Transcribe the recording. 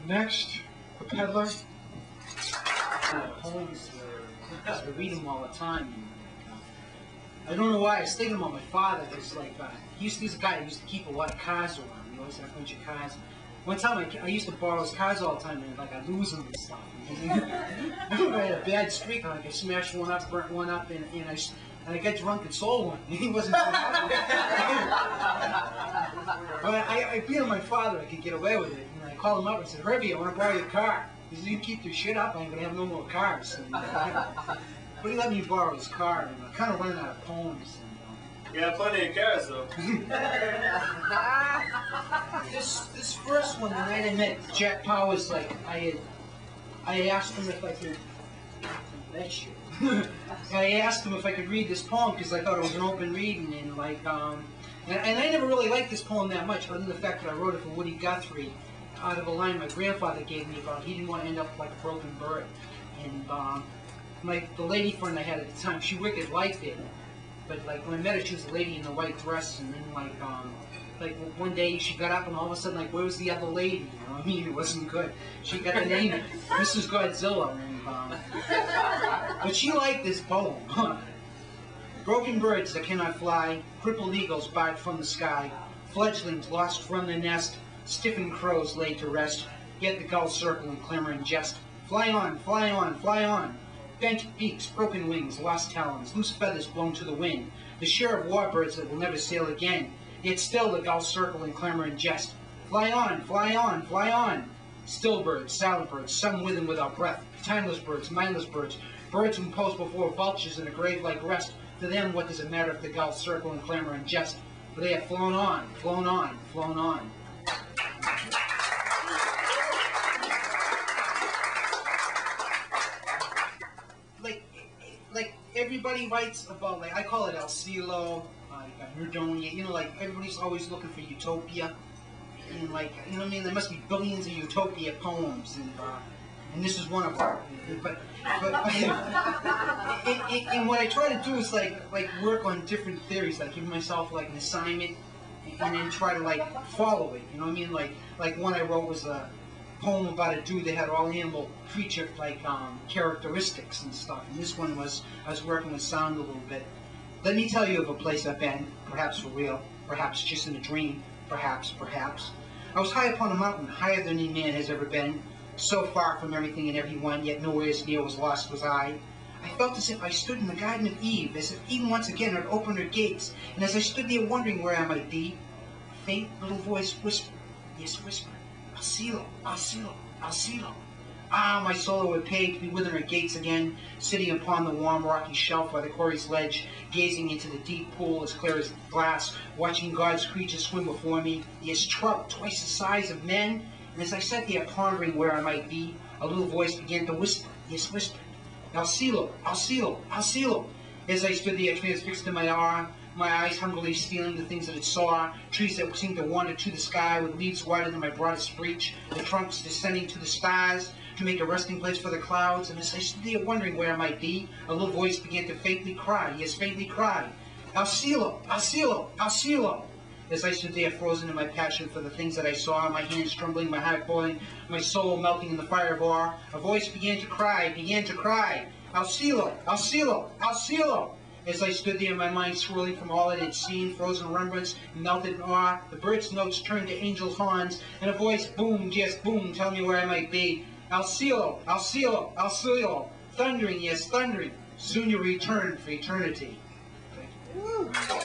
Next, the peddler. Poems I read them all the time. And, I don't know why I was thinking about my father. Because he's a guy who used to keep a lot of cars around. He always had a bunch of cars. One time I used to borrow his cars all the time, and I'd lose them and stuff. I had a bad streak, and I smashed one up, burnt one up, and I got drunk and sold one. He wasn't so happy. But I beat on my father. I could get away with it. And I called him up and said, "Herbie, I want to borrow your car." He said, "You keep your shit up, I ain't going to have no more cars." And, but he let me borrow his car, and I kind of running out of poems. You got plenty of cars, though. This first one, the night I met Jack Powers, I asked him if I could. That shit. I asked him if I could read this poem because I thought it was an open reading, and and I never really liked this poem that much, other than the fact that I wrote it for Woody Guthrie out of a line my grandfather gave me about he didn't want to end up like a broken bird. And the lady friend I had at the time, she wicked liked it. But when I met her, she was a lady in a white dress, and then one day she got up and all of a sudden where was the other lady? You know what I mean? It wasn't good. She got the name Mrs. Godzilla, and but she liked this poem. Broken birds that cannot fly, crippled eagles barred from the sky, fledglings lost from the nest, stiffened crows laid to rest, yet the gulls circle and clamor and jest. Fly on, fly on, fly on. Bent beaks, broken wings, lost talons, loose feathers blown to the wind, the share of warbirds that will never sail again, yet still the gulls circle and clamor and jest. Fly on, fly on, fly on. Still birds, silent birds, some with and without breath, timeless birds, mindless birds, birds who pose before vultures in a grave like rest. To them, what does it matter if the gulls circle and clamor and jest? For they have flown on, flown on, flown on. Everybody writes about, I call it El Cielo, Nerdonia, everybody's always looking for utopia. And you know what I mean? There must be billions of utopia poems, and this is one of them. But and what I try to do is work on different theories, give myself an assignment, and then try to follow it. You know what I mean? One I wrote was a poem about a dude that had all animal creature characteristics and stuff. And this one was I was working with sound a little bit. Let me tell you of a place I've been, perhaps for real, perhaps just in a dream, perhaps. I was high upon a mountain, higher than any man has ever been, so far from everything and everyone, yet nowhere as near was lost was I. I felt as if I stood in the Garden of Eve, as if Eden once again had opened her gates, and as I stood there wondering where I might be, a faint little voice whispered, yes, whispered, "Al cielo, al cielo, al cielo." Ah, my soul would pay to be within her gates again, sitting upon the warm rocky shelf by the quarry's ledge, gazing into the deep pool as clear as glass, watching God's creatures swim before me, yes, trout twice the size of men. And as I sat there pondering where I might be, a little voice began to whisper, yes, whispered, "Al cielo, al cielo, al cielo." As I stood there transfixed in my awe, my eyes hungrily stealing the things that it saw, trees that seemed to wander to the sky with leaves wider than my broadest reach, the trunks descending to the stars to make a resting place for the clouds. And as I stood there wondering where I might be, a little voice began to faintly cry, yes, faintly cry, "Al cielo, al cielo, al cielo." As I stood there frozen in my passion for the things that I saw, my hands trembling, my heart boiling, my soul melting in the fire of awe, a voice began to cry, "Al cielo, al cielo, al cielo." As I stood there, my mind swirling from all it had seen, frozen remembrance, melted in awe, the birds' notes turned to angels' horns, and a voice boomed, yes, boomed, telling me where I might be. "Al cielo, al cielo, al cielo." Thundering, yes, thundering. Soon you'll return for eternity.